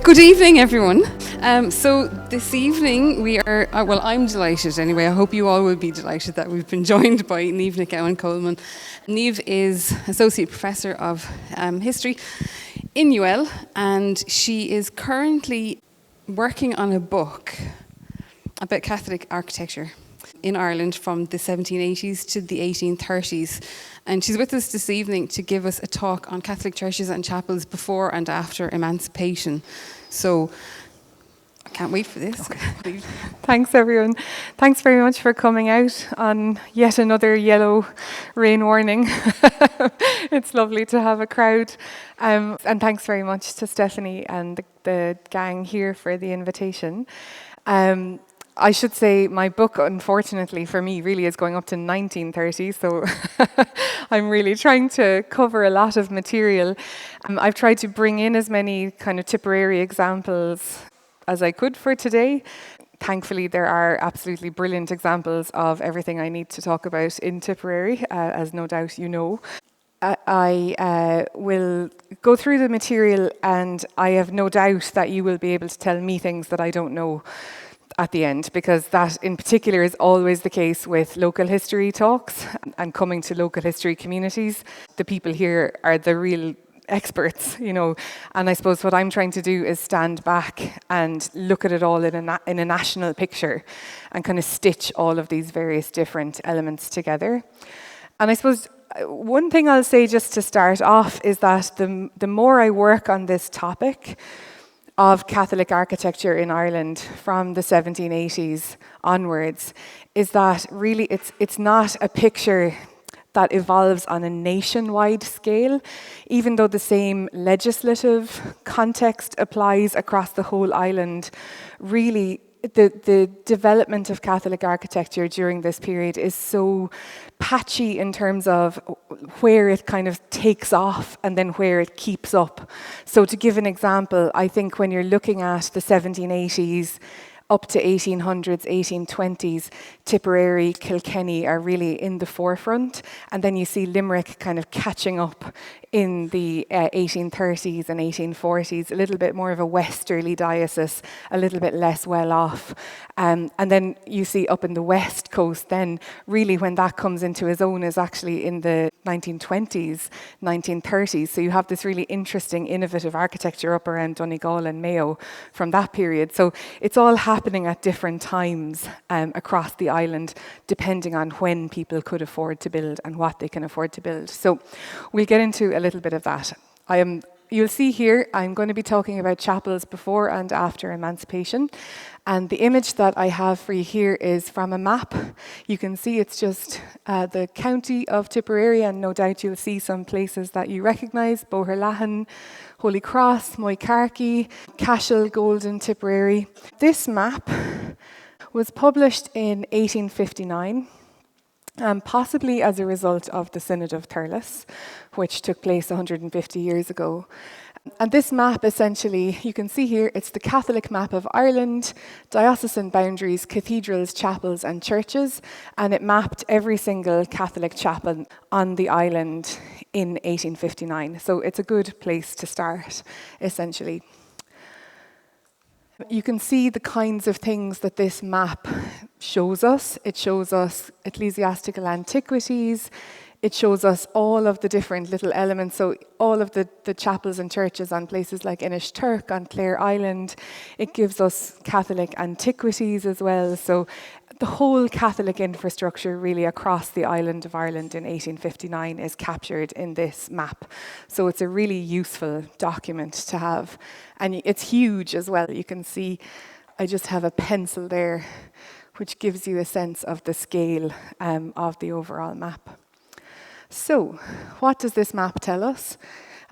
Good evening, everyone. So this evening we are, well, I'm delighted anyway. I hope you all will be delighted that we've been joined by Niamh McGowan-Coleman. Niamh is Associate Professor of History in UL, and she is currently working on a book about Catholic architecture in Ireland from the 1780s to the 1830s. And she's with us this evening to give us a talk on Catholic churches and chapels before and after Emancipation. So I can't wait for this. Okay. Thanks, everyone. Thanks very much for coming out on yet another yellow rain warning. It's lovely to have a crowd. And thanks very much to Stephanie and the gang here for the invitation. I should say my book, unfortunately for me, really is going up to 1930, so I'm really trying to cover a lot of material. I've tried to bring in as many kind of Tipperary examples as I could for today. Thankfully, there are absolutely brilliant examples of everything I need to talk about in Tipperary, as no doubt you know. I will go through the material, and I have no doubt that you will be able to tell me things that I don't know at the end, because that in particular is always the case with local history talks and coming to local history communities. The people here are the real experts, you know, and I suppose what I'm trying to do is stand back and look at it all in a national picture and kind of stitch all of these various different elements together. And I suppose one thing I'll say just to start off is that the more I work on this topic of Catholic architecture in Ireland from the 1780s onwards, is that really it's not a picture that evolves on a nationwide scale, even though the same legislative context applies across the whole island. Really, the development of Catholic architecture during this period is so patchy in terms of where it kind of takes off and then where it keeps up. So to give an example, I think when you're looking at the 1780s up to 1800s, 1820s, Tipperary, Kilkenny are really in the forefront, and then you see Limerick kind of catching up in the 1830s and 1840s, a little bit more of a westerly diocese, a little bit less well off. And then you see up in the west coast then, really when that comes into its own is actually in the 1920s, 1930s. So you have this really interesting, innovative architecture up around Donegal and Mayo from that period. So it's all happening at different times across the island, depending on when people could afford to build and what they can afford to build. So we'll get into a little bit of that. You'll see here, I'm going to be talking about chapels before and after Emancipation. And the image that I have for you here is from a map. You can see it's just the county of Tipperary, and no doubt you'll see some places that you recognise: Boherlahan, Holy Cross, Moycarkey, Cashel, Golden, Tipperary. This map was published in 1859. Possibly as a result of the Synod of Thurles, which took place 150 years ago. And this map, essentially, you can see here, it's the Catholic map of Ireland, diocesan boundaries, cathedrals, chapels and churches, and it mapped every single Catholic chapel on the island in 1859. So it's a good place to start, essentially. You can see the kinds of things that this map shows us. It shows us ecclesiastical antiquities. It shows us all of the different little elements. So all of the chapels and churches on places like Inishturk, on Clare Island. It gives us Catholic antiquities as well. So the whole Catholic infrastructure really across the island of Ireland in 1859 is captured in this map. So it's a really useful document to have. And it's huge as well. You can see I just have a pencil there, which gives you a sense of the scale of the overall map. So what does this map tell us?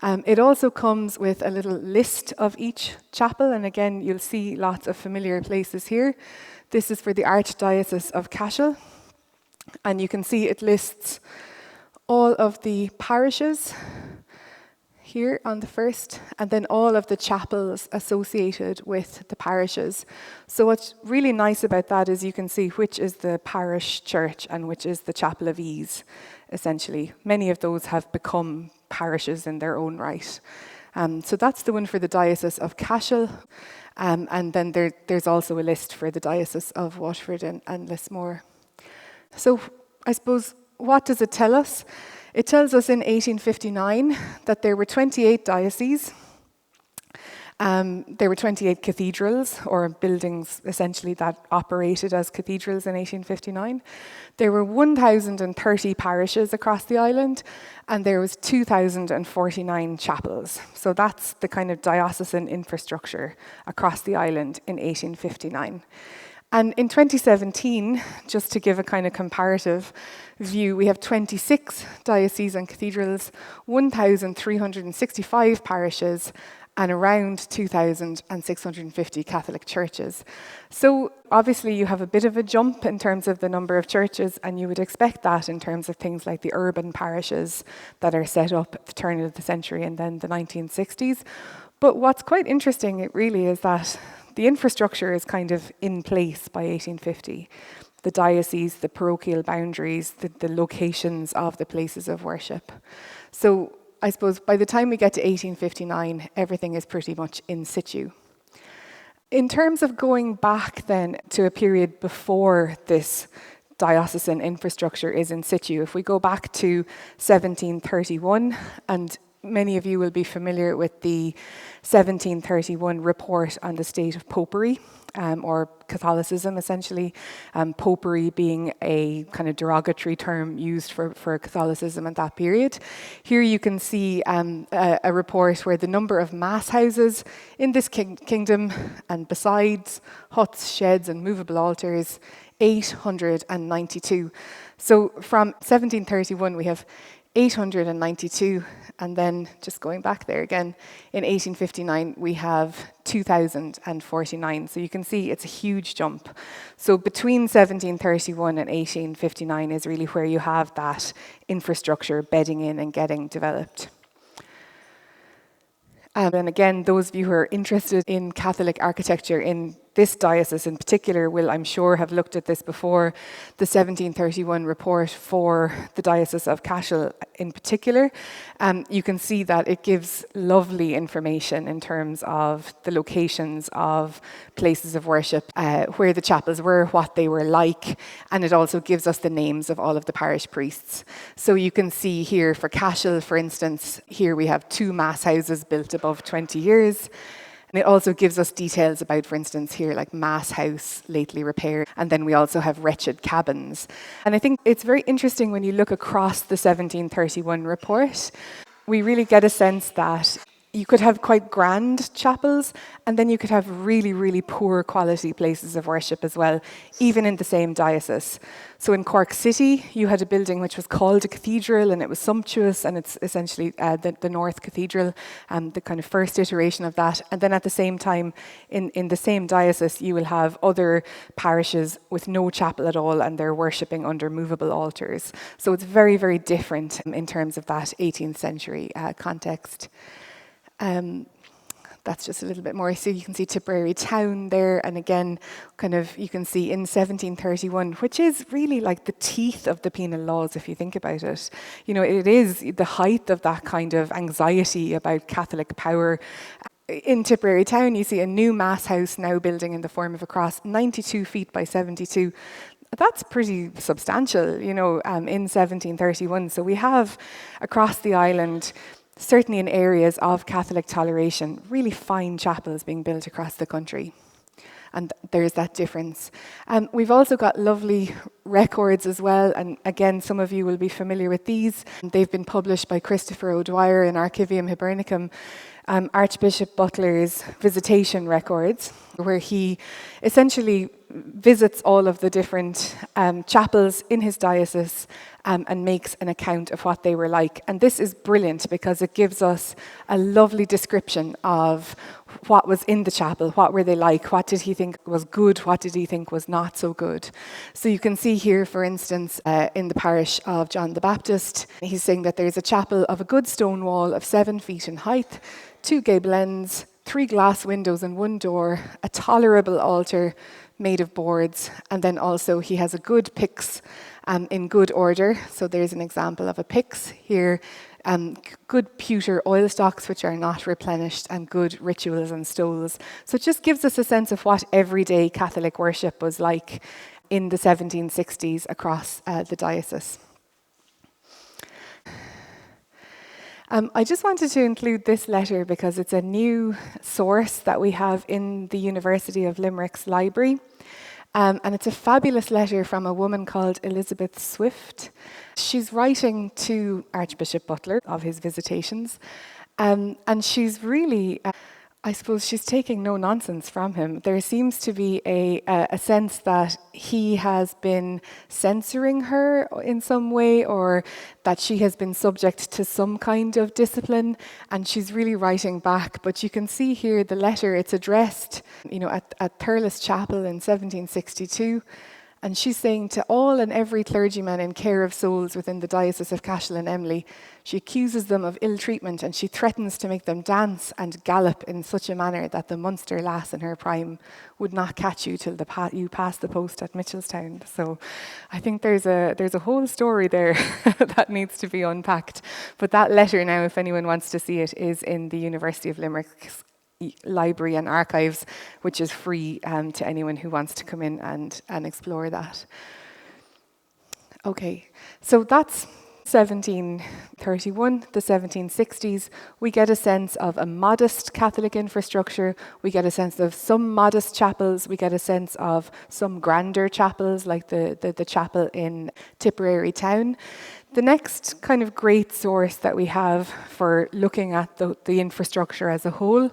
It also comes with a little list of each chapel. And again, you'll see lots of familiar places here. This is for the Archdiocese of Cashel. And you can see it lists all of the parishes here on the first, and then all of the chapels associated with the parishes. So what's really nice about that is you can see which is the parish church and which is the chapel of ease, essentially. Many of those have become parishes in their own right. So that's the one for the Diocese of Cashel. And then there's also a list for the Diocese of Waterford and Lismore. So I suppose, what does it tell us? It tells us in 1859 that there were 28 dioceses. There were 28 cathedrals, or buildings essentially, that operated as cathedrals in 1859. There were 1,030 parishes across the island, and there was 2,049 chapels. So that's the kind of diocesan infrastructure across the island in 1859. And in 2017, just to give a kind of comparative view, we have 26 dioceses and cathedrals, 1,365 parishes, and around 2,650 Catholic churches. So obviously you have a bit of a jump in terms of the number of churches, and you would expect that in terms of things like the urban parishes that are set up at the turn of the century and then the 1960s. But what's quite interesting, it really, is that the infrastructure is kind of in place by 1850. The diocese, the parochial boundaries, the locations of the places of worship. So I suppose by the time we get to 1859, everything is pretty much in situ. In terms of going back then to a period before this diocesan infrastructure is in situ, if we go back to 1731, and many of you will be familiar with the 1731 report on the state of popery, or Catholicism, essentially. Popery being a kind of derogatory term used for Catholicism at that period. Here you can see a report where the number of mass houses in this kingdom, and besides huts, sheds and movable altars, 892. So from 1731 we have 892, and then just going back there again, in 1859 we have 2,049. So you can see it's a huge jump. So between 1731 and 1859 is really where you have that infrastructure bedding in and getting developed. And again, those of you who are interested in Catholic architecture in this diocese in particular will, I'm sure, have looked at this before. The 1731 report for the Diocese of Cashel in particular, you can see that it gives lovely information in terms of the locations of places of worship, where the chapels were, what they were like, and it also gives us the names of all of the parish priests. So you can see here for Cashel, for instance, here we have 2 mass houses built above 20 years. And it also gives us details about, for instance, here, like Mass House, lately repaired. And then we also have wretched cabins. And I think it's very interesting when you look across the 1731 report, we really get a sense that you could have quite grand chapels, and then you could have really, really poor quality places of worship as well, even in the same diocese. So in Cork City, you had a building which was called a cathedral, and it was sumptuous, and it's essentially the North Cathedral, the kind of first iteration of that. And then at the same time, in the same diocese, you will have other parishes with no chapel at all, and they're worshipping under movable altars. So it's very, very different in terms of that 18th century context. That's just a little bit more. So you can see Tipperary town there, and again, kind of you can see in 1731, which is really like the teeth of the penal laws if you think about it. You know, it is the height of that kind of anxiety about Catholic power. In Tipperary town, you see a new mass house now building in the form of a cross, 92 feet by 72. That's pretty substantial, you know, in 1731. So we have across the island, certainly in areas of Catholic toleration, really fine chapels being built across the country. And there's that difference. We've also got lovely records as well, and again, some of you will be familiar with these. They've been published by Christopher O'Dwyer in Archivium Hibernicum, Archbishop Butler's visitation records, where he essentially visits all of the different chapels in his diocese and makes an account of what they were like. And this is brilliant because it gives us a lovely description of what was in the chapel, what were they like, what did he think was good, what did he think was not so good. So you can see here, for instance, in the parish of John the Baptist, he's saying that there's a chapel of a good stone wall of 7 feet in height, 2 gable ends, 3 glass windows and 1 door, a tolerable altar made of boards, and then also he has a good pyx in good order. So there's an example of a pyx here, good pewter oil stocks which are not replenished, and good rituals and stoles. So it just gives us a sense of what everyday Catholic worship was like in the 1760s across the diocese. I just wanted to include this letter because it's a new source that we have in the University of Limerick's library. And it's a fabulous letter from a woman called Elizabeth Swift. She's writing to Archbishop Butler of his visitations. And she's really, I suppose she's taking no nonsense from him. There seems to be a sense that he has been censoring her in some way, or that she has been subject to some kind of discipline, and she's really writing back. But you can see here the letter, it's addressed, at Thurles Chapel in 1762. And she's saying to all and every clergyman in care of souls within the Diocese of Cashel and Emly, she accuses them of ill treatment, and she threatens to make them dance and gallop in such a manner that the Munster lass in her prime would not catch you till you pass the post at Mitchelstown. So I think there's a whole story there that needs to be unpacked. But that letter now, if anyone wants to see it, is in the University of Limerick's library and archives, which is free to anyone who wants to come in and explore that. Okay, so that's 1731, the 1760s. We get a sense of a modest Catholic infrastructure. We get a sense of some modest chapels. We get a sense of some grander chapels, like the chapel in Tipperary town. The next kind of great source that we have for looking at the infrastructure as a whole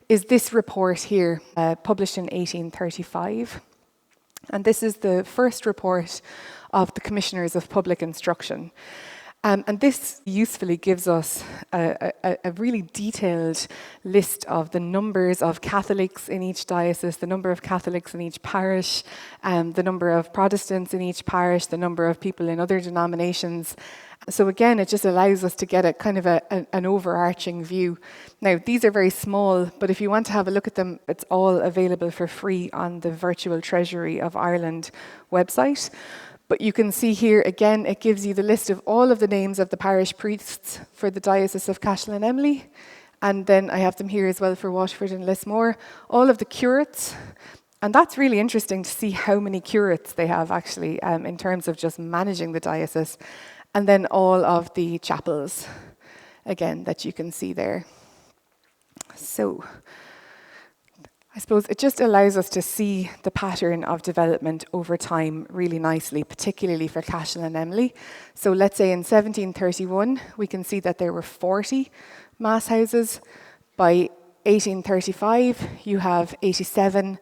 is this report here, published in 1835. And this is the first report of the Commissioners of Public Instruction. And this usefully gives us a really detailed list of the numbers of Catholics in each diocese, the number of Catholics in each parish, the number of Protestants in each parish, the number of people in other denominations. So again, it just allows us to get a kind of an overarching view. Now, these are very small, but if you want to have a look at them, it's all available for free on the Virtual Treasury of Ireland website. But you can see here, again, it gives you the list of all of the names of the parish priests for the Diocese of Cashel and Emly. And then I have them here as well for Waterford and Lismore. All of the curates. And that's really interesting to see how many curates they have actually in terms of just managing the diocese. And then all of the chapels, again, that you can see there. So I suppose it just allows us to see the pattern of development over time really nicely, particularly for Cashel and Emly. So let's say in 1731, we can see that there were 40 mass houses. By 1835, you have 87.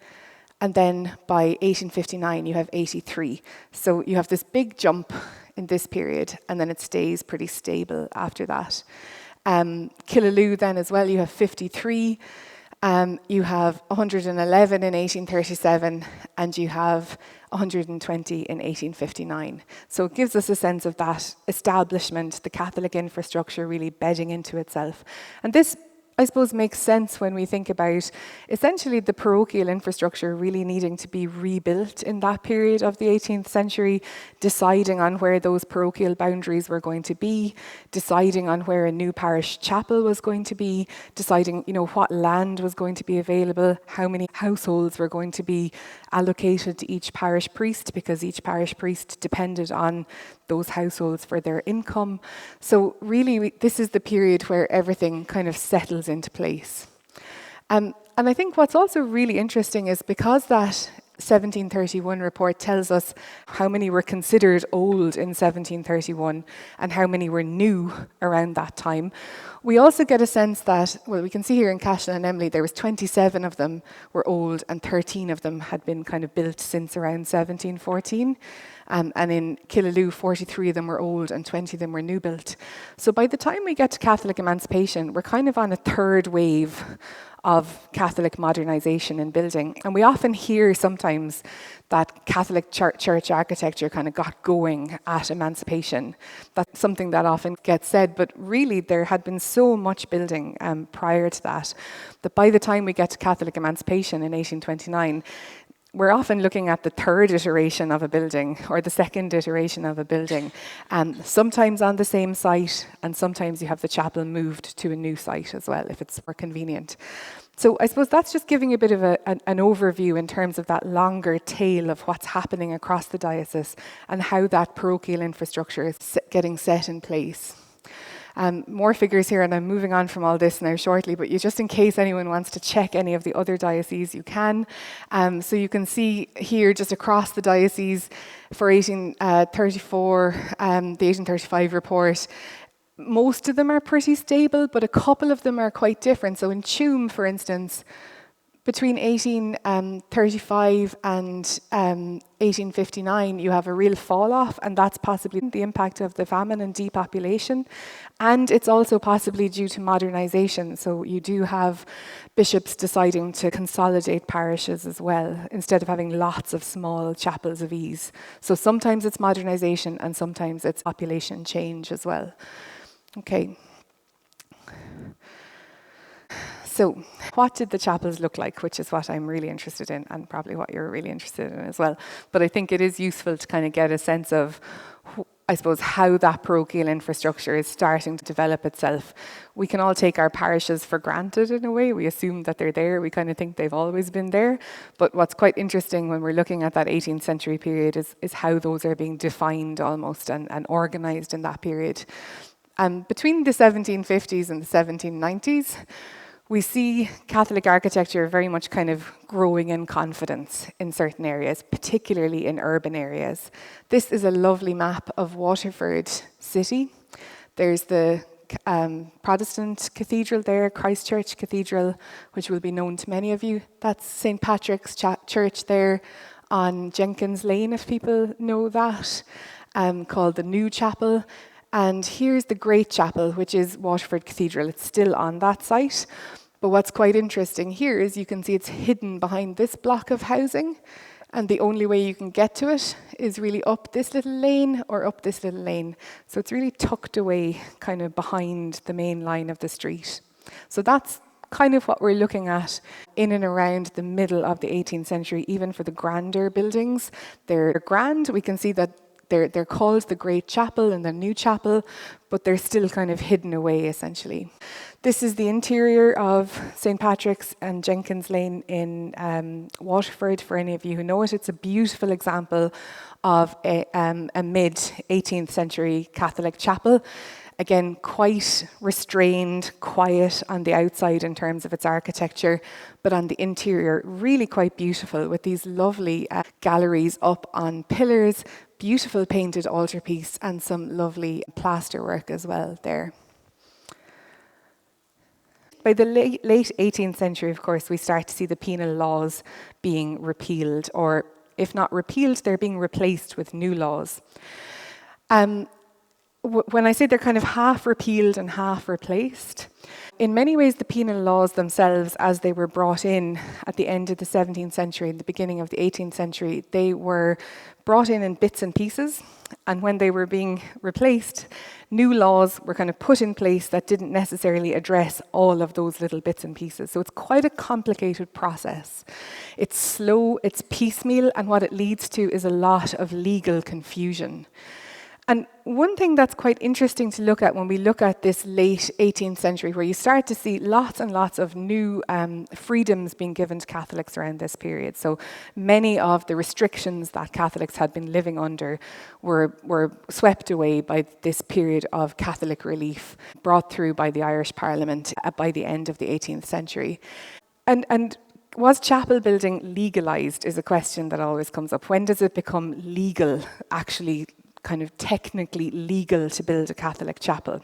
And then by 1859, you have 83. So you have this big jump in this period, and then it stays pretty stable after that. Killaloe then as well, you have 53. You have 111 in 1837, and you have 120 in 1859. So it gives us a sense of that establishment, the Catholic infrastructure really bedding into itself. And this, I suppose, makes sense when we think about essentially the parochial infrastructure really needing to be rebuilt in that period of the 18th century, deciding on where those parochial boundaries were going to be, deciding on where a new parish chapel was going to be, deciding, what land was going to be available, how many households were going to be allocated to each parish priest, because each parish priest depended on those households for their income. So really, this is the period where everything kind of settles into place. And I think what's also really interesting is because that 1731 report tells us how many were considered old in 1731 and how many were new around that time, we also get a sense that, well, we can see here in Cashel and Emly, there was 27 of them were old and 13 of them had been kind of built since around 1714. And in Killaloe, 43 of them were old and 20 of them were new built. So by the time we get to Catholic Emancipation, we're kind of on a third wave of Catholic modernisation in building. And we often hear sometimes that Catholic church architecture kind of got going at Emancipation. That's something that often gets said, but really there had been so much building prior to that, that by the time we get to Catholic Emancipation in 1829, we're often looking at the third iteration of a building or the second iteration of a building, sometimes on the same site, and sometimes you have the chapel moved to a new site as well if it's more convenient. So I suppose that's just giving a bit of an overview in terms of that longer tail of what's happening across the diocese and how that parochial infrastructure is getting set in place. More figures here, and I'm moving on from all this now shortly, but just in case anyone wants to check any of the other dioceses, you can. So you can see here just across the diocese for 1834, the 1835 report, most of them are pretty stable, but a couple of them are quite different. So in Tuam, for instance, between 1835 and 1859, you have a real fall off, and that's possibly the impact of the famine and depopulation. And it's also possibly due to modernization. So you do have bishops deciding to consolidate parishes as well, instead of having lots of small chapels of ease. So sometimes it's modernization, and sometimes it's population change as well. Okay. So what did the chapels look like, which is what I'm really interested in, and probably what you're really interested in as well. But I think it is useful to kind of get a sense of, I suppose, how that parochial infrastructure is starting to develop itself. We can all take our parishes for granted in a way. We assume that they're there. We kind of think they've always been there. But what's quite interesting when we're looking at that 18th century period is how those are being defined almost and organized in that period. Between the 1750s and the 1790s, we see Catholic architecture very much kind of growing in confidence in certain areas, particularly in urban areas. This is a lovely map of Waterford City. There's the Protestant cathedral there, Christchurch Cathedral, which will be known to many of you. That's St. Patrick's Church there on Jenkins Lane, if people know that, called the New Chapel. And here's the Great Chapel, which is Waterford Cathedral. It's still on that site. But what's quite interesting here is you can see it's hidden behind this block of housing. And the only way you can get to it is really up this little lane or up this little lane. So it's really tucked away kind of behind the main line of the street. So that's kind of what we're looking at in and around the middle of the 18th century, even for the grander buildings. They're grand. We can see that they're called the Great Chapel and the New Chapel, but they're still kind of hidden away, essentially. This is the interior of St. Patrick's and Jenkins Lane in Waterford, for any of you who know it. It's a beautiful example of a mid-18th century Catholic chapel. Again, quite restrained, quiet on the outside in terms of its architecture, but on the interior, really quite beautiful with these lovely galleries up on pillars, beautiful painted altarpiece, and some lovely plasterwork as well there. By the late 18th century, of course, we start to see the penal laws being repealed, or if not repealed, they're being replaced with new laws. When I say they're kind of half repealed and half replaced, in many ways the penal laws themselves, as they were brought in at the end of the 17th century and the beginning of the 18th century, they were brought in bits and pieces. And when they were being replaced, new laws were kind of put in place that didn't necessarily address all of those little bits and pieces. So it's quite a complicated process. It's slow, it's piecemeal, and what it leads to is a lot of legal confusion. And one thing that's quite interesting to look at when we look at this late 18th century, where you start to see lots and lots of new freedoms being given to Catholics around this period. So many of the restrictions that Catholics had been living under were swept away by this period of Catholic relief brought through by the Irish Parliament by the end of the 18th century. And was chapel building legalized is a question that always comes up. When does it become legal, actually kind of technically legal to build a Catholic chapel?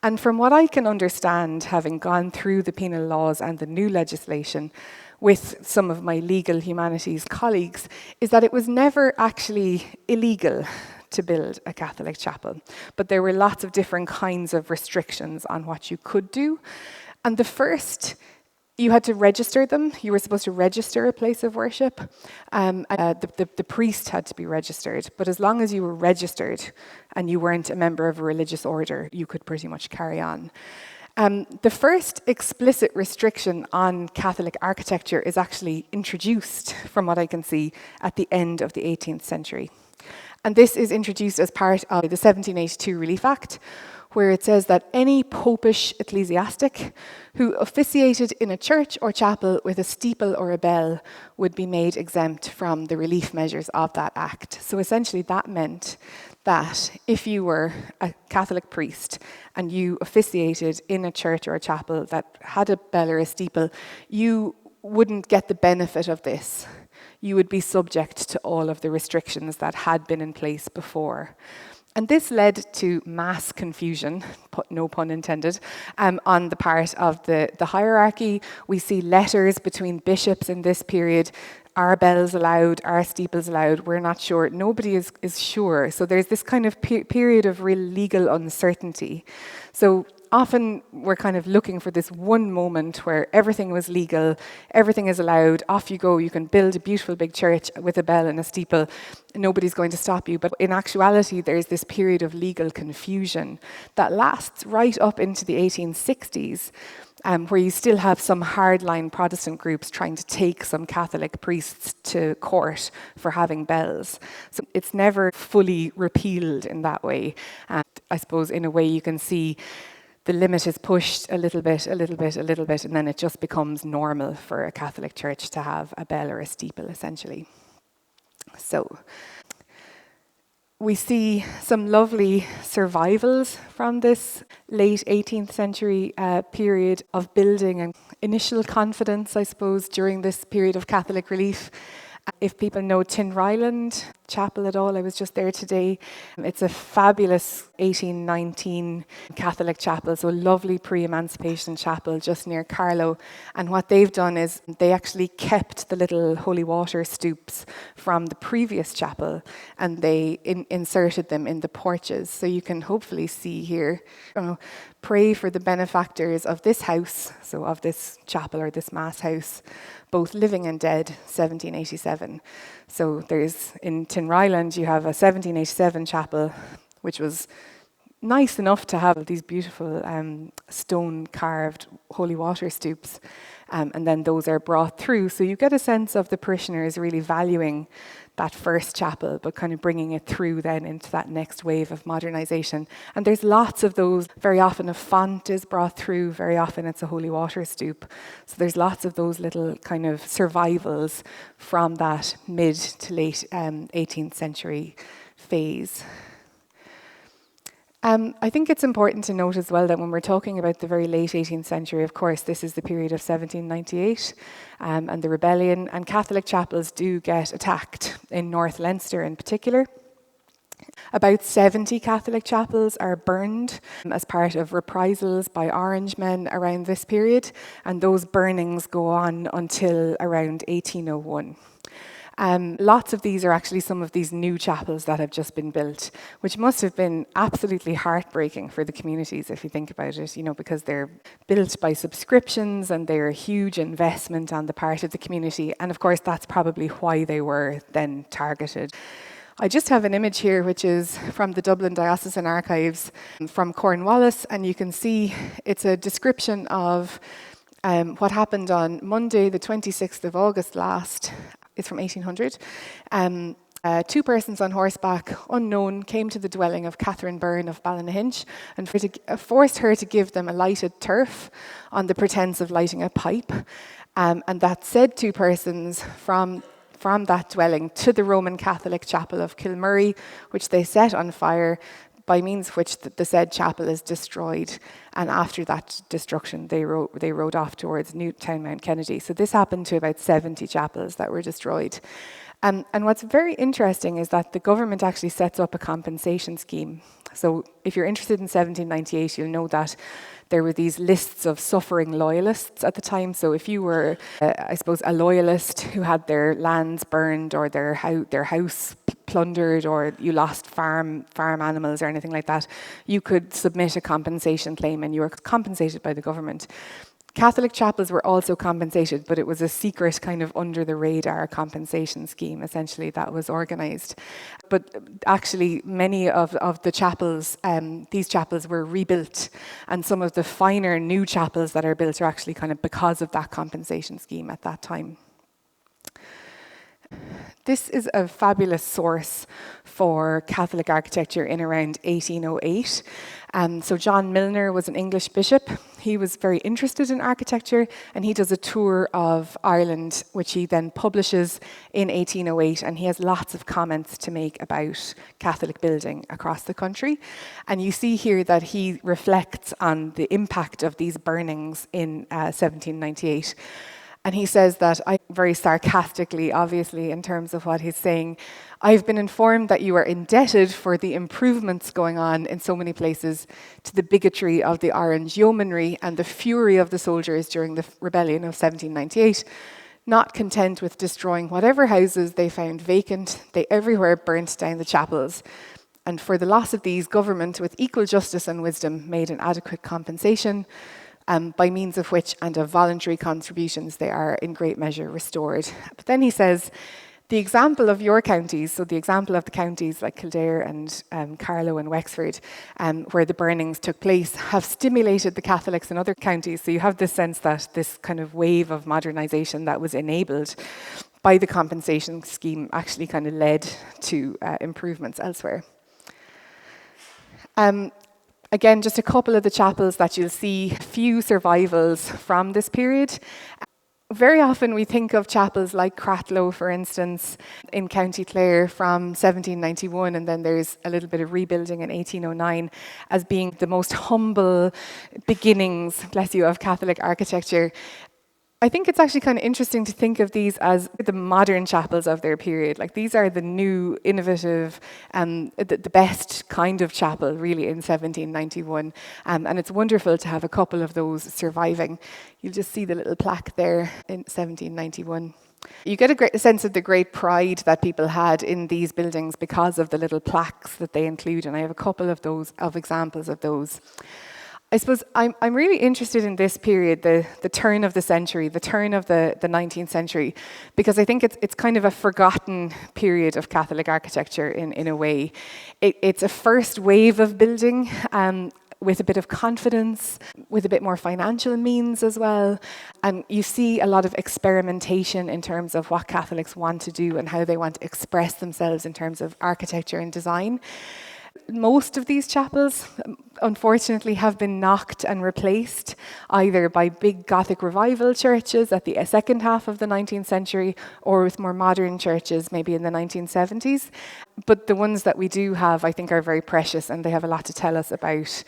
And from what I can understand, having gone through the penal laws and the new legislation with some of my legal humanities colleagues, is that it was never actually illegal to build a Catholic chapel. But there were lots of different kinds of restrictions on what you could do. And the first, you had to register them. You were supposed to register a place of worship. The priest had to be registered. But as long as you were registered and you weren't a member of a religious order, you could pretty much carry on. The first explicit restriction on Catholic architecture is actually introduced, from what I can see, at the end of the 18th century. And this is introduced as part of the 1782 Relief Act, where it says that any popish ecclesiastic who officiated in a church or chapel with a steeple or a bell would be made exempt from the relief measures of that act. So essentially that meant that if you were a Catholic priest and you officiated in a church or a chapel that had a bell or a steeple, you wouldn't get the benefit of this. You would be subject to all of the restrictions that had been in place before. And this led to mass confusion, no pun intended, on the part of the hierarchy. We see letters between bishops in this period. Are bells allowed? Are steeples allowed? We're not sure. Nobody is sure. So there's this kind of period of real legal uncertainty. So often we're kind of looking for this one moment where everything was legal, everything is allowed, off you go, you can build a beautiful big church with a bell and a steeple, nobody's going to stop you. But in actuality, there's this period of legal confusion that lasts right up into the 1860s, where you still have some hardline Protestant groups trying to take some Catholic priests to court for having bells. So it's never fully repealed in that way. I suppose in a way you can see the limit is pushed a little bit, and then it just becomes normal for a Catholic church to have a bell or a steeple, essentially. So we see some lovely survivals from this late 18th century period of building and initial confidence, I suppose, during this period of Catholic relief. If people know Tinryland Chapel at all, I was just there today. It's a fabulous 1819 Catholic chapel, so a lovely pre-Emancipation chapel just near Carlow. And what they've done is they actually kept the little holy water stoups from the previous chapel and they inserted them in the porches. So you can hopefully see here, pray for the benefactors of this house, so of this chapel or this mass house, both living and dead, 1787. So there's, in Tinryland, you have a 1787 chapel, which was nice enough to have these beautiful stone-carved holy water stoups. And then those are brought through. So you get a sense of the parishioners really valuing that first chapel, but kind of bringing it through then into that next wave of modernization. And there's lots of those. Very often a font is brought through. Very often it's a holy water stoup. So there's lots of those little kind of survivals from that mid to late 18th century phase. I think it's important to note as well that when we're talking about the very late 18th century, of course, this is the period of 1798 and the rebellion, and Catholic chapels do get attacked in North Leinster in particular. About 70 Catholic chapels are burned as part of reprisals by Orangemen around this period, and those burnings go on until around 1801. Lots of these are actually some of these new chapels that have just been built, which must have been absolutely heartbreaking for the communities, if you think about it, because they're built by subscriptions and they're a huge investment on the part of the community. And of course, that's probably why they were then targeted. I just have an image here, which is from the Dublin Diocesan Archives from Cornwallis, and you can see it's a description of what happened on Monday, the 26th of August last. It's from 1800. Two persons on horseback, unknown, came to the dwelling of Catherine Byrne of Ballynahinch and forced her to give them a lighted turf on the pretence of lighting a pipe. And that said two persons from that dwelling to the Roman Catholic chapel of Kilmurray, which they set on fire, by means of which the said chapel is destroyed. And after that destruction, they rode off towards Newtown Mount Kennedy. So this happened to about 70 chapels that were destroyed. And what's very interesting is that the government actually sets up a compensation scheme. So if you're interested in 1798, you'll know that there were these lists of suffering loyalists at the time. So if you were, I suppose, a loyalist who had their lands burned or their house plundered, or you lost farm animals or anything like that, you could submit a compensation claim and you were compensated by the government. Catholic chapels were also compensated, but it was a secret kind of under the radar compensation scheme, essentially, that was organised. But actually, many of the chapels, these chapels were rebuilt, and some of the finer new chapels that are built are actually kind of because of that compensation scheme at that time. This is a fabulous source for Catholic architecture in around 1808. So John Milner was an English bishop. He was very interested in architecture, and he does a tour of Ireland, which he then publishes in 1808, and he has lots of comments to make about Catholic building across the country. And you see here that he reflects on the impact of these burnings in 1798. And he says that, very sarcastically, obviously, in terms of what he's saying, I've been informed that you are indebted for the improvements going on in so many places to the bigotry of the Orange yeomanry and the fury of the soldiers during the rebellion of 1798. Not content with destroying whatever houses they found vacant, they everywhere burnt down the chapels. And for the loss of these, government, with equal justice and wisdom, made an adequate compensation, by means of which and of voluntary contributions they are in great measure restored. But then he says, the example of your counties, so the example of the counties like Kildare and Carlow and Wexford, where the burnings took place, have stimulated the Catholics in other counties. So you have this sense that this kind of wave of modernisation that was enabled by the compensation scheme actually kind of led to improvements elsewhere. Again, just a couple of the chapels that you'll see, few survivals from this period. Very often we think of chapels like Cratloe, for instance, in County Clare from 1791, and then there's a little bit of rebuilding in 1809, as being the most humble beginnings, bless you, of Catholic architecture. I think it's actually kind of interesting to think of these as the modern chapels of their period. Like, these are the new, innovative, the best kind of chapel, really, in 1791. And it's wonderful to have a couple of those surviving. You'll just see the little plaque there in 1791. You get a great sense of the great pride that people had in these buildings because of the little plaques that they include, and I have a couple of those, of examples of those. I suppose I'm really interested in this period, the turn of the century, the turn of the 19th century, because I think it's kind of a forgotten period of Catholic architecture in a way. It's a first wave of building with a bit of confidence, with a bit more financial means as well. And you see a lot of experimentation in terms of what Catholics want to do and how they want to express themselves in terms of architecture and design. Most of these chapels, unfortunately, have been knocked and replaced either by big Gothic revival churches at the second half of the 19th century or with more modern churches maybe in the 1970s. But the ones that we do have, I think, are very precious, and they have a lot to tell us about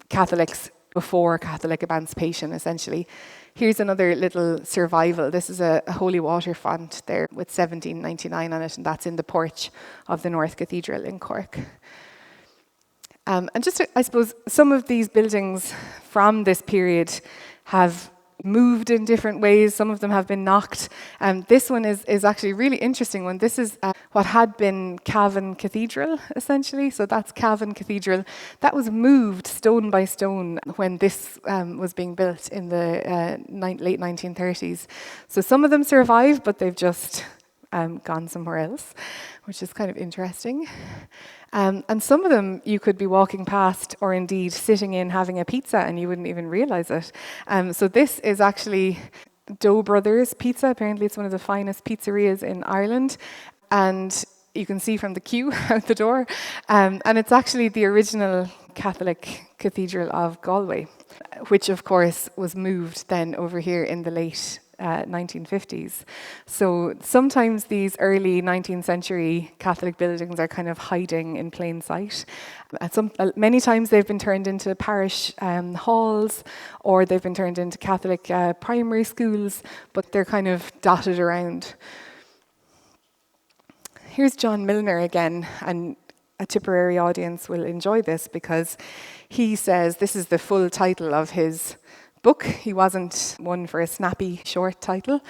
Catholics before Catholic emancipation, essentially. Here's another little survival. This is a holy water font there with 1799 on it, and that's in the porch of the North Cathedral in Cork. And just, I suppose, some of these buildings from this period have moved in different ways. Some of them have been knocked. This one is actually a really interesting one. This is what had been Cavan Cathedral, essentially. So that's Cavan Cathedral. That was moved stone by stone when this was being built in the late 1930s. So some of them survived, but they've just gone somewhere else, which is kind of interesting. And some of them you could be walking past or indeed sitting in having a pizza and you wouldn't even realize it. So this is actually Dough Brothers Pizza. Apparently it's one of the finest pizzerias in Ireland. And you can see from the queue out the door. And it's actually the original Catholic Cathedral of Galway, which of course was moved then over here in the late 1950s. So sometimes these early 19th century Catholic buildings are kind of hiding in plain sight. Many times they've been turned into parish halls, or they've been turned into Catholic primary schools, but they're kind of dotted around. Here's John Milner again, and a Tipperary audience will enjoy this because he says, this is the full title of his book. He wasn't one for a snappy short title,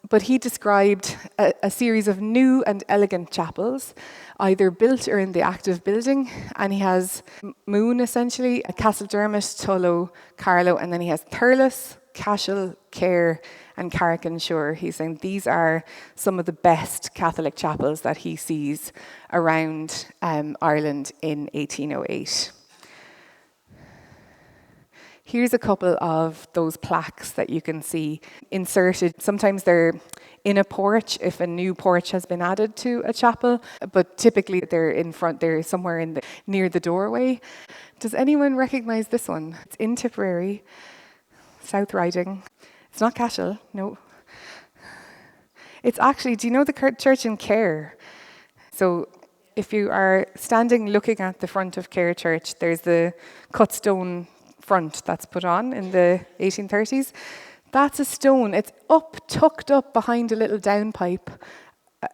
but he described a series of new and elegant chapels, either built or in the act of building. And he has Moon, essentially, Castledermot, Tullow, Carlow, and then he has Thurles, Cashel, Cahir and Carrick-on-Suir. He's saying these are some of the best Catholic chapels that he sees around Ireland in 1808. Here's a couple of those plaques that you can see inserted. Sometimes they're in a porch if a new porch has been added to a chapel, but typically they're in front, they're somewhere near the doorway. Does anyone recognize this one? It's in Tipperary, South Riding. It's not Cashel, no. It's actually, do you know the church in Cahir? So if you are standing looking at the front of Cahir Church, there's the cut stone front that's put on in the 1830s. That's a stone. It's tucked up behind a little downpipe,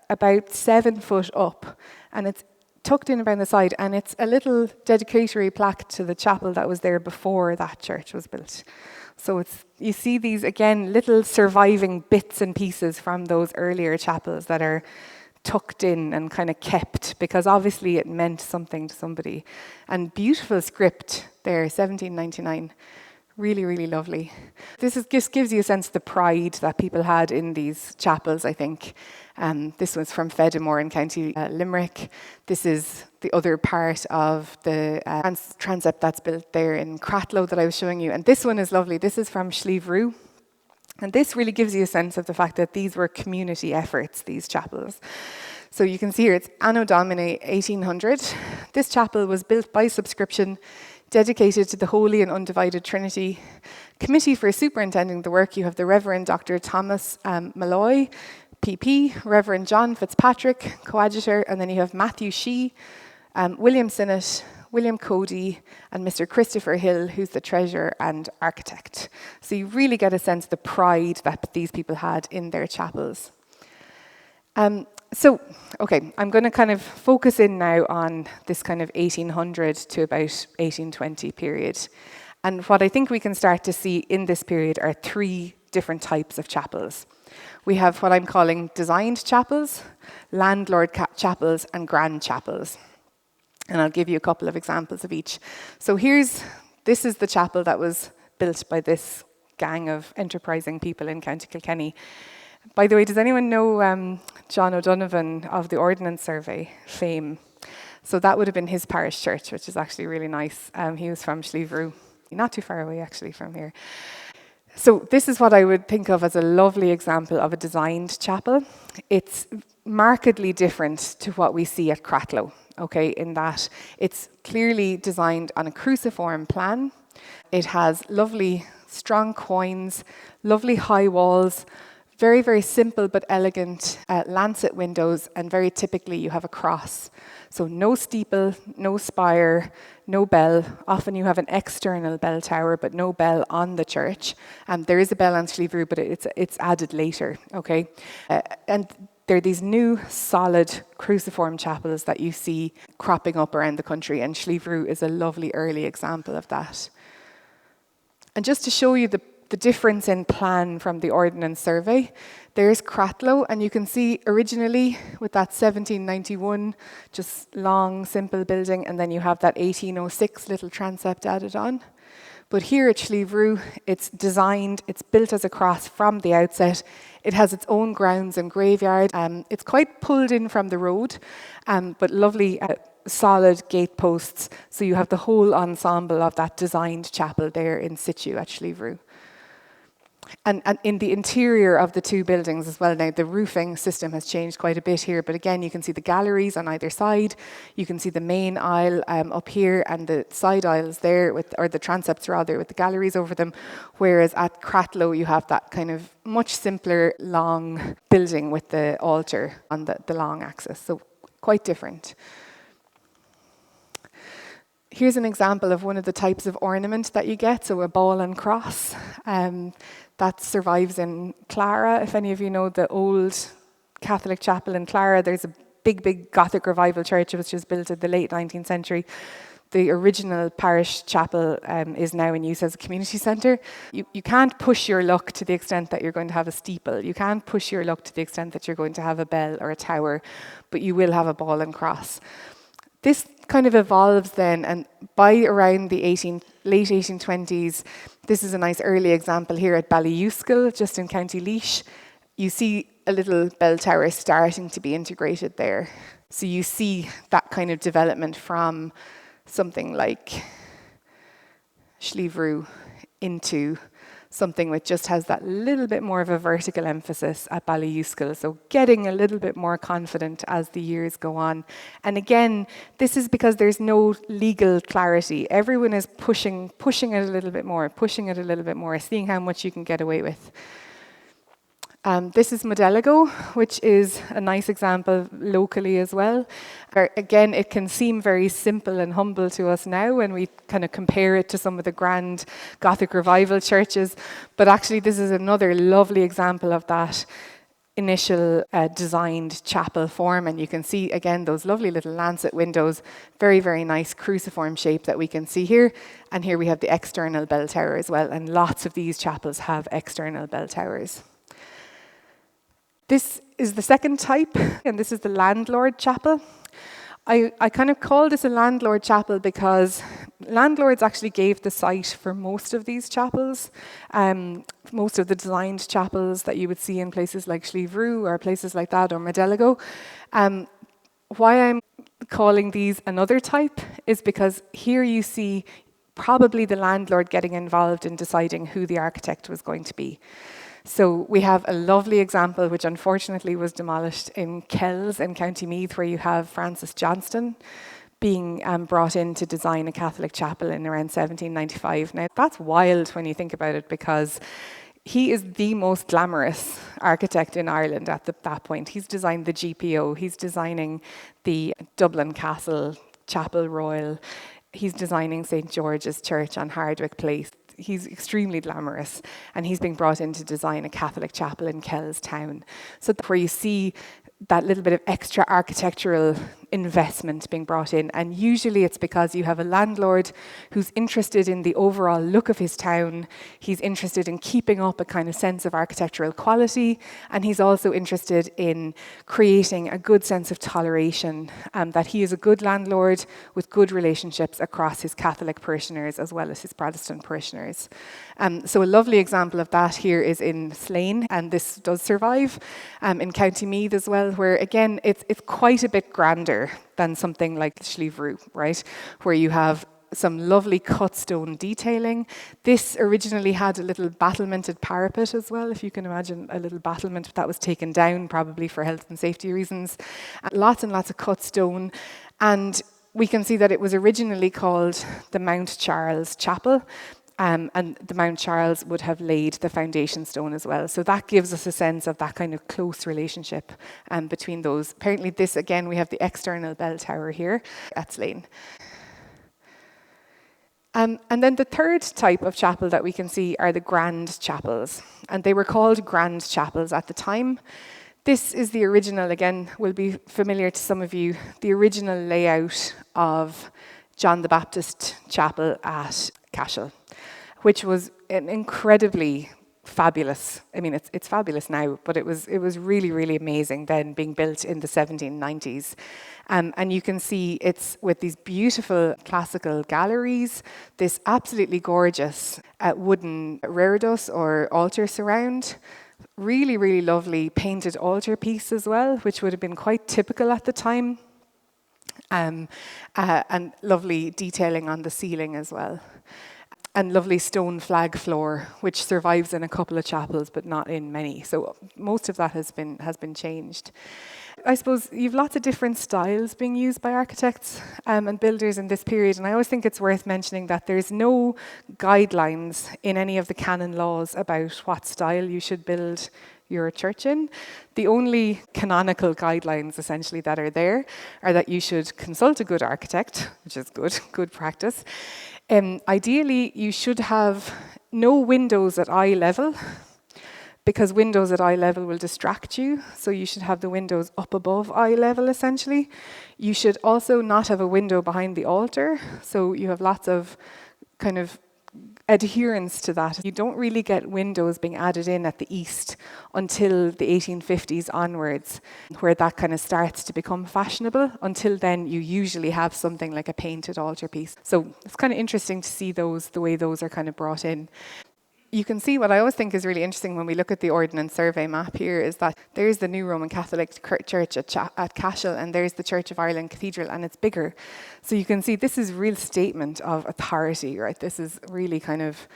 about 7 foot up, and it's tucked in around the side, and it's a little dedicatory plaque to the chapel that was there before that church was built. So you see these, again, little surviving bits and pieces from those earlier chapels that are tucked in and kind of kept, because obviously it meant something to somebody. And beautiful script there, 1799. Really, really lovely. Just gives you a sense of the pride that people had in these chapels, I think. This was from Fedamore in County Limerick. This is the other part of the transept that's built there in Cratloe that I was showing you. And this one is lovely. This is from Slieve. And this really gives you a sense of the fact that these were community efforts, these chapels. So you can see here, it's Anno Domini 1800. This chapel was built by subscription, dedicated to the Holy and Undivided Trinity. Committee for superintending the work, you have the Reverend Dr. Thomas Malloy, PP, Reverend John Fitzpatrick, coadjutor, and then you have Matthew Shee, William Sinnott, William Cody, and Mr. Christopher Hill, who's the treasurer and architect. So you really get a sense of the pride that these people had in their chapels. Okay, I'm going to kind of focus in now on this kind of 1800 to about 1820 period. And what I think we can start to see in this period are 3 different types of chapels. We have what I'm calling designed chapels, landlord chapels, and grand chapels. And I'll give you a couple of examples of each. So this is the chapel that was built by this gang of enterprising people in County Kilkenny. By the way, does anyone know John O'Donovan of the Ordnance Survey fame? So that would have been his parish church, which is actually really nice. He was from Slieve, not too far away actually from here. So this is what I would think of as a lovely example of a designed chapel. It's markedly different to what we see at Cratloe, okay, in that it's clearly designed on a cruciform plan. It has lovely strong quoins, lovely high walls, very, very simple but elegant lancet windows, and very typically you have a cross. So no steeple, no spire, no bell. Often you have an external bell tower, but no bell on the church. There is a bell on Slieve, but it's added later, okay? And there are these new solid cruciform chapels that you see cropping up around the country, and Slieve is a lovely early example of that. And just to show you the difference in plan from the Ordnance Survey, there's Cratloe, and you can see originally with that 1791, just long, simple building, and then you have that 1806 little transept added on. But here at Slieve, it's designed, it's built as a cross from the outset. It has its own grounds and graveyard. It's quite pulled in from the road, but lovely solid gate posts. So you have the whole ensemble of that designed chapel there in situ at Slieve. And in the interior of the 2 buildings as well, now the roofing system has changed quite a bit here, but again you can see the galleries on either side, you can see the main aisle up here and the side aisles there, or the transepts rather, with the galleries over them, whereas at Cratloe you have that kind of much simpler long building with the altar on the long axis, so quite different. Here's an example of one of the types of ornament that you get, so a ball and cross. That survives in Clara. If any of you know the old Catholic chapel in Clara, there's a big Gothic revival church which was built in the late 19th century. The original parish chapel is now in use as a community centre. You can't push your luck to the extent that you're going to have a steeple. You can't push your luck to the extent that you're going to have a bell or a tower, but you will have a ball and cross. This kind of evolves then, and by around the late 1820s, this is a nice early example here at Ballyuskill, just in County Laois. You see a little bell tower starting to be integrated there. So you see that kind of development from something like Slieve into something which just has that little bit more of a vertical emphasis at Ballyuskill. So getting a little bit more confident as the years go on. And again, this is because there's no legal clarity. Everyone is pushing it a little bit more, seeing how much you can get away with. This is Modeligo, which is a nice example locally as well. Again, it can seem very simple and humble to us now when we kind of compare it to some of the grand Gothic revival churches, but actually this is another lovely example of that initial designed chapel form, and you can see again those lovely little lancet windows, very, very nice cruciform shape that we can see here. And here we have the external bell tower as well, and lots of these chapels have external bell towers. This is the second type, and this is the landlord chapel. I kind of call this a landlord chapel because landlords actually gave the site for most of these chapels, most of the designed chapels that you would see in places like Slieve or places like that, or Modeligo. Why I'm calling these another type is because here you see probably the landlord getting involved in deciding who the architect was going to be. So we have a lovely example, which unfortunately was demolished in Kells in County Meath, where you have Francis Johnston being brought in to design a Catholic chapel in around 1795. Now, that's wild when you think about it, because he is the most glamorous architect in Ireland at that point. He's designed the GPO, he's designing the Dublin Castle Chapel Royal, he's designing St. George's Church on Hardwick Place. He's extremely glamorous, and he's being brought in to design a Catholic chapel in Kells town. So where you see that little bit of extra architectural investment being brought in, and usually it's because you have a landlord who's interested in the overall look of his town, he's interested in keeping up a kind of sense of architectural quality, and he's also interested in creating a good sense of toleration, that he is a good landlord with good relationships across his Catholic parishioners as well as his Protestant parishioners. So a lovely example of that here is in Slane, and this does survive, in County Meath as well, where again it's quite a bit grander than something like Slieve, right? Where you have some lovely cut stone detailing. This originally had a little battlemented parapet as well, if you can imagine a little battlement that was taken down probably for health and safety reasons. Lots and lots of cut stone. And we can see that it was originally called the Mount Charles Chapel. And the Mount Charles would have laid the foundation stone as well. So that gives us a sense of that kind of close relationship between those. Apparently this, again, we have the external bell tower here at Slane. And then the third type of chapel that we can see are the grand chapels. And they were called grand chapels at the time. This is the original, again, will be familiar to some of you, the original layout of John the Baptist Chapel at Cashel, which was an incredibly fabulous, I mean, it's fabulous now, but it was really, really amazing then, being built in the 1790s. And you can see it's with these beautiful classical galleries, this absolutely gorgeous wooden reredos or altar surround, really, really lovely painted altarpiece as well, which would have been quite typical at the time, and lovely detailing on the ceiling as well. And lovely stone flag floor, which survives in a couple of chapels, but not in many. So most of that has been changed. I suppose you've lots of different styles being used by architects and builders in this period, and I always think it's worth mentioning that there's no guidelines in any of the canon laws about what style you should build your church in. The only canonical guidelines essentially that are there are that you should consult a good architect, which is good practice. Ideally, you should have no windows at eye level, because windows at eye level will distract you. So you should have the windows up above eye level, essentially. You should also not have a window behind the altar. So you have lots of kind of adherence to that. You don't really get windows being added in at the east until the 1850s onwards, where that kind of starts to become fashionable. Until then, you usually have something like a painted altarpiece. So it's kind of interesting to see those, the way those are kind of brought in. You can see what I always think is really interesting when we look at the Ordnance Survey map here is that there's the new Roman Catholic Church at Cashel, and there's the Church of Ireland Cathedral, and it's bigger. So you can see this is a real statement of authority, right? This is really kind of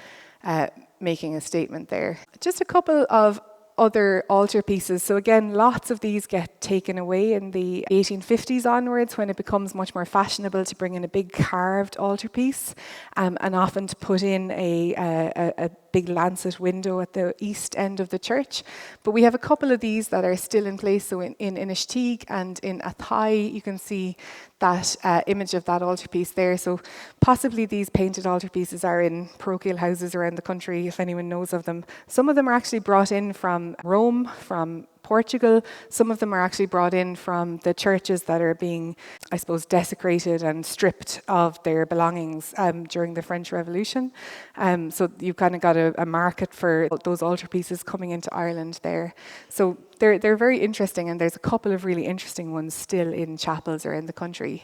making a statement there. Just a couple of other altarpieces. So again, lots of these get taken away in the 1850s onwards, when it becomes much more fashionable to bring in a big carved altarpiece, and often to put in a big lancet window at the east end of the church. But we have a couple of these that are still in place. So in Inishtig and in Athy, you can see that image of that altarpiece there. So possibly these painted altarpieces are in parochial houses around the country, if anyone knows of them. Some of them are actually brought in from Rome, from Portugal. Some of them are actually brought in from the churches that are being, I suppose, desecrated and stripped of their belongings during the French Revolution. So you've kind of got a market for those altarpieces coming into Ireland there. So they're very interesting, and there's a couple of really interesting ones still in chapels around the country.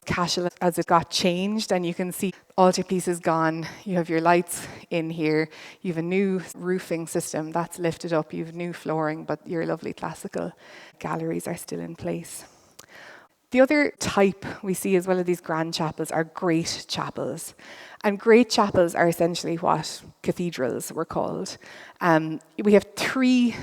Cashel, as it got changed, and you can see altarpieces gone. You have your lights in here. You have a new roofing system that's lifted up. You have new flooring, but your lovely classical galleries are still in place. The other type we see as well of these grand chapels are great chapels. And great chapels are essentially what cathedrals were called. We have 3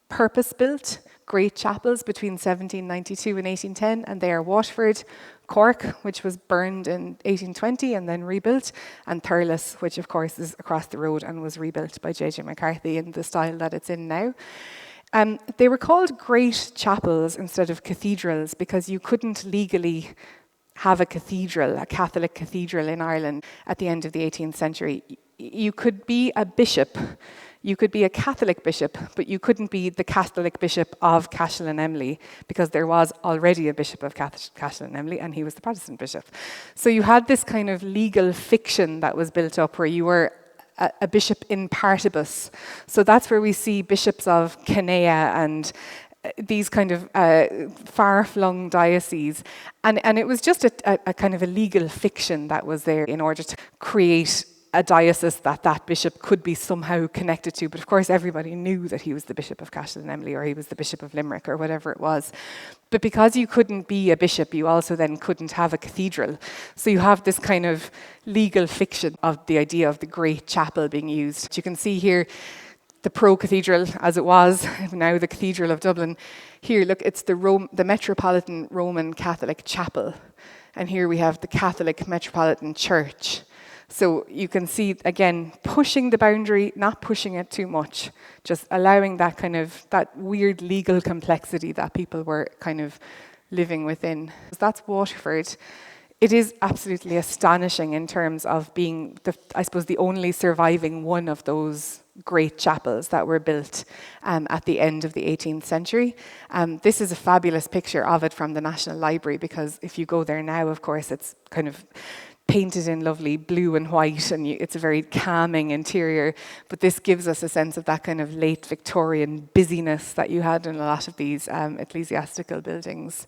purpose-built great chapels between 1792 and 1810, and they are Waterford, Cork, which was burned in 1820 and then rebuilt, and Thurles, which of course is across the road and was rebuilt by J.J. McCarthy in the style that it's in now. They were called great chapels instead of cathedrals because you couldn't legally have a cathedral, a Catholic cathedral in Ireland at the end of the 18th century. You could be a bishop. You could be a Catholic bishop, but you couldn't be the Catholic bishop of Cashel and Emly because there was already a bishop of Cashel and Emly, and he was the Protestant bishop. So you had this kind of legal fiction that was built up where you were a bishop in partibus. So that's where we see bishops of Kinea and these kind of far-flung dioceses. And it was just a kind of a legal fiction that was there in order to create a diocese that bishop could be somehow connected to. But of course, everybody knew that he was the Bishop of Cashel and Emly, or he was the Bishop of Limerick, or whatever it was. But because you couldn't be a bishop, you also then couldn't have a cathedral. So you have this kind of legal fiction of the idea of the great chapel being used. You can see here the pro-cathedral, as it was, now the Cathedral of Dublin. Here, look, it's the Metropolitan Roman Catholic Chapel. And here we have the Catholic Metropolitan Church. So you can see, again, pushing the boundary, not pushing it too much, just allowing that kind of, that weird legal complexity that people were kind of living within. That's Waterford. It is absolutely astonishing in terms of being, I suppose, the only surviving one of those great chapels that were built at the end of the 18th century. This is a fabulous picture of it from the National Library, because if you go there now, of course, it's kind of painted in lovely blue and white, and it's a very calming interior. But this gives us a sense of that kind of late Victorian busyness that you had in a lot of these ecclesiastical buildings.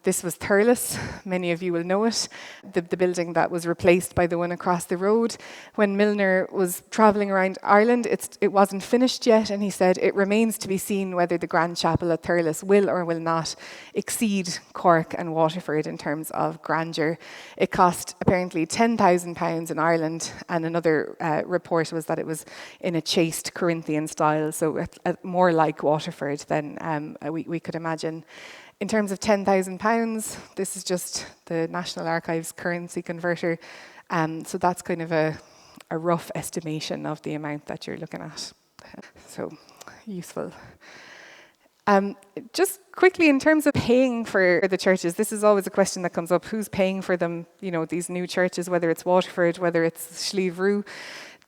This was Thurles. Many of you will know it, the building that was replaced by the one across the road. When Milner was travelling around Ireland, it wasn't finished yet, and he said, it remains to be seen whether the Grand Chapel at Thurles will or will not exceed Cork and Waterford in terms of grandeur. It cost apparently £10,000 in Ireland, and another report was that it was in a chaste Corinthian style, so more like Waterford than we could imagine. In terms of £10,000, this is just the National Archives currency converter. So that's kind of a rough estimation of the amount that you're looking at. So useful. Just quickly, in terms of paying for the churches, this is always a question that comes up. Who's paying for them? You know, these new churches, whether it's Waterford, whether it's Slieve Rue.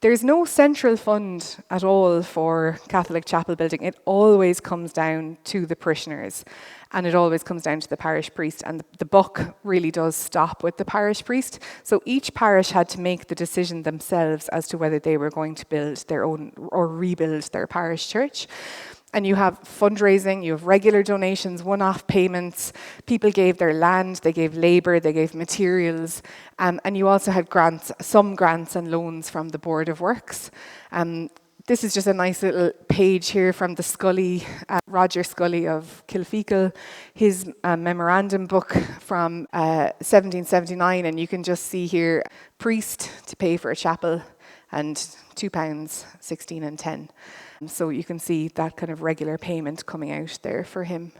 There's no central fund at all for Catholic chapel building. It always comes down to the parishioners, and it always comes down to the parish priest. And the buck really does stop with the parish priest. So each parish had to make the decision themselves as to whether they were going to build their own or rebuild their parish church. And you have fundraising, you have regular donations, one-off payments. People gave their land, they gave labour, they gave materials. And you also had grants, some grants and loans from the Board of Works. This is just a nice little page here from the Scully, Roger Scully of Kilfeacle, his memorandum book from 1779. And you can just see here, priest to pay for a chapel and £2, 16 and 10. So you can see that kind of regular payment coming out there for him.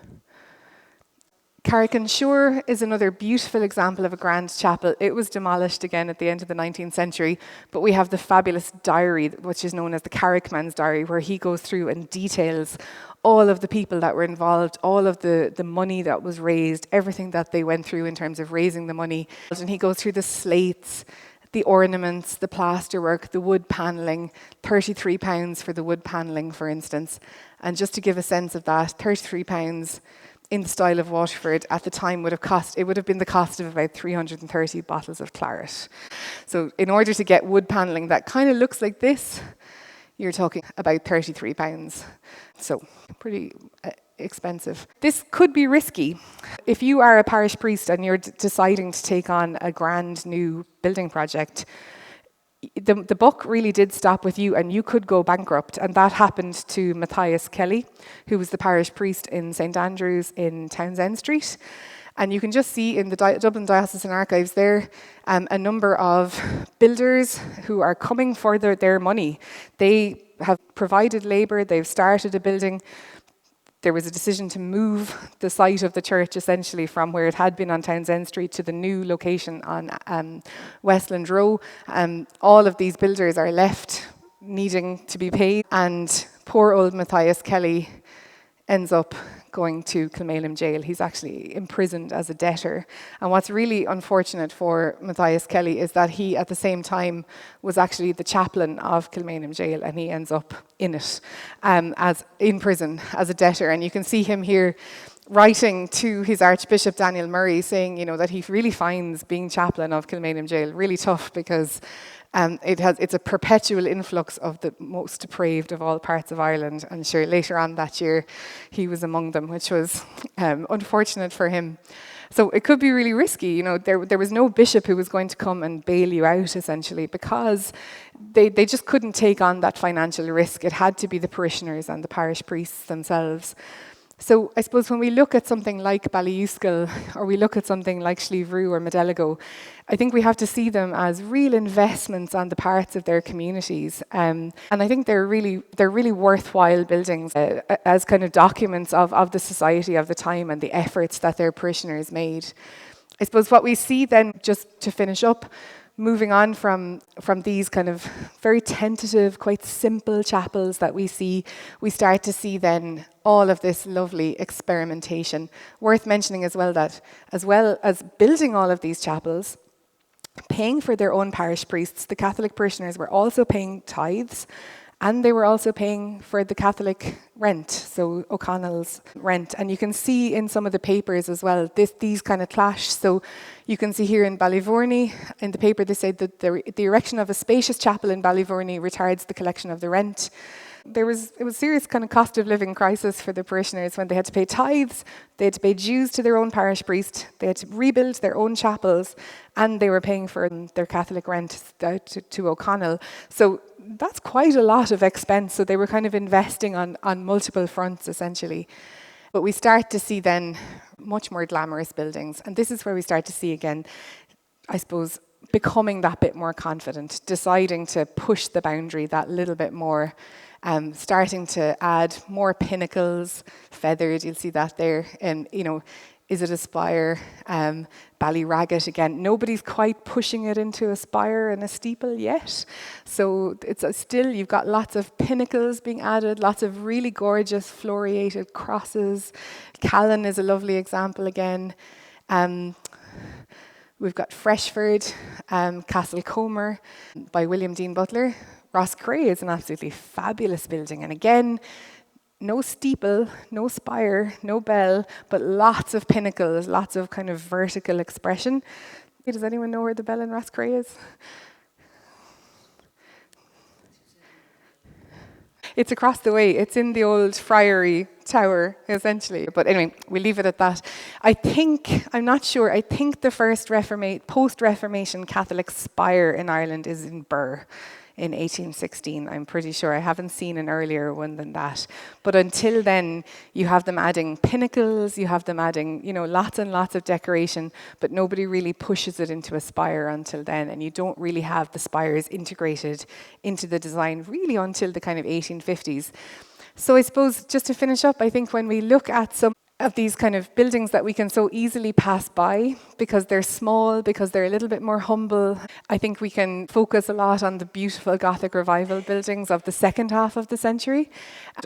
Carrick-on-Suir is another beautiful example of a grand chapel. It was demolished again at the end of the 19th century, but we have the fabulous diary, which is known as the Carrickman's diary, where he goes through and details all of the people that were involved, all of the money that was raised, everything that they went through in terms of raising the money. And he goes through the slates, the ornaments, the plasterwork, the wood panelling, £33 for the wood panelling, for instance. And just to give a sense of that, £33 in the style of Waterford at the time would have been the cost of about 330 bottles of claret. So in order to get wood panelling that kind of looks like this, you're talking about £33. So pretty expensive. This could be risky. If you are a parish priest and you're deciding to take on a grand new building project, the buck really did stop with you and you could go bankrupt. And that happened to Matthias Kelly, who was the parish priest in St. Andrew's in Townsend Street. And you can just see in the Dublin Diocesan Archives there a number of builders who are coming for their money. They have provided labour, they've started a building. There was a decision to move the site of the church essentially from where it had been on Townsend Street to the new location on Westland Row. All of these builders are left needing to be paid, and poor old Matthias Kelly ends up going to Kilmainham jail. He's actually imprisoned as a debtor. And what's really unfortunate for Matthias Kelly is that he, at the same time, was actually the chaplain of Kilmainham jail, and he ends up in it, as in prison as a debtor. And you can see him here writing to his Archbishop Daniel Murray, saying, that he really finds being chaplain of Kilmainham jail really tough because it's a perpetual influx of the most depraved of all parts of Ireland. And sure, later on that year, he was among them, which was unfortunate for him. So it could be really risky. There was no bishop who was going to come and bail you out, essentially, because they just couldn't take on that financial risk. It had to be the parishioners and the parish priests themselves. So I suppose when we look at something like Ballyuskill, or we look at something like Slievru or Medeligo, I think we have to see them as real investments on the parts of their communities. And I think they're really worthwhile buildings as kind of documents of the society of the time and the efforts that their parishioners made. I suppose what we see then, just to finish up, moving on from these kind of very tentative, quite simple chapels that we see, we start to see then all of this lovely experimentation. Worth mentioning as well that, as well as building all of these chapels, paying for their own parish priests, the Catholic parishioners were also paying tithes, and they were also paying for the Catholic rent, so O'Connell's rent. And you can see in some of the papers as well, these kind of clash. So you can see here in Ballyvourney, in the paper they said that the erection of a spacious chapel in Ballyvourney retards the collection of the rent. It was serious kind of cost of living crisis for the parishioners when they had to pay tithes, they had to pay dues to their own parish priest, they had to rebuild their own chapels, and they were paying for their Catholic rent to O'Connell. So that's quite a lot of expense. So they were kind of investing on multiple fronts, essentially. But we start to see then much more glamorous buildings. And this is where we start to see again, I suppose, becoming that bit more confident, deciding to push the boundary that little bit more, starting to add more pinnacles, feathered, you'll see that there. And, is it a spire? Ballyraggett, again, nobody's quite pushing it into a spire and a steeple yet. So it's still, you've got lots of pinnacles being added, lots of really gorgeous floriated crosses. Callan is a lovely example again. We've got Freshford, Castle Comer by William Dean Butler. Roscrea is an absolutely fabulous building. And again, no steeple, no spire, no bell, but lots of pinnacles, lots of kind of vertical expression. Does anyone know where the bell in Roscrea is? It's across the way. It's in the old friary tower, essentially. But anyway, we leave it at that. I'm not sure, I think the first post-Reformation Catholic spire in Ireland is in Birr in 1816. I'm pretty sure. I haven't seen an earlier one than that. But until then, you have them adding pinnacles, you have them adding, lots and lots of decoration, but nobody really pushes it into a spire until then. And you don't really have the spires integrated into the design really until the kind of 1850s. So I suppose just to finish up, I think when we look at some of these kind of buildings that we can so easily pass by because they're small, because they're a little bit more humble, I think we can focus a lot on the beautiful Gothic revival buildings of the second half of the century.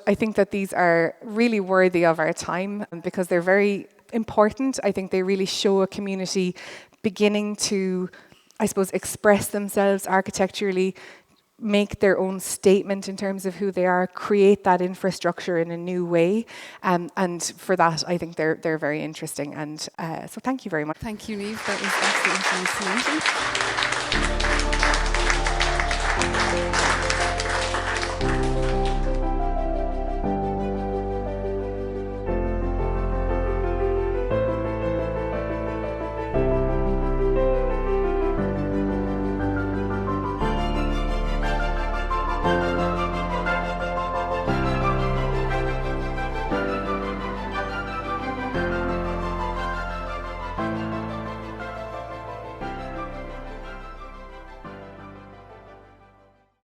I think that these are really worthy of our time because they're very important. I think they really show a community beginning to, I suppose, express themselves architecturally, make their own statement in terms of who they are, create that infrastructure in a new way. And for that, I think they're very interesting. And so thank you very much. Thank you, Niamh. That was absolutely fascinating.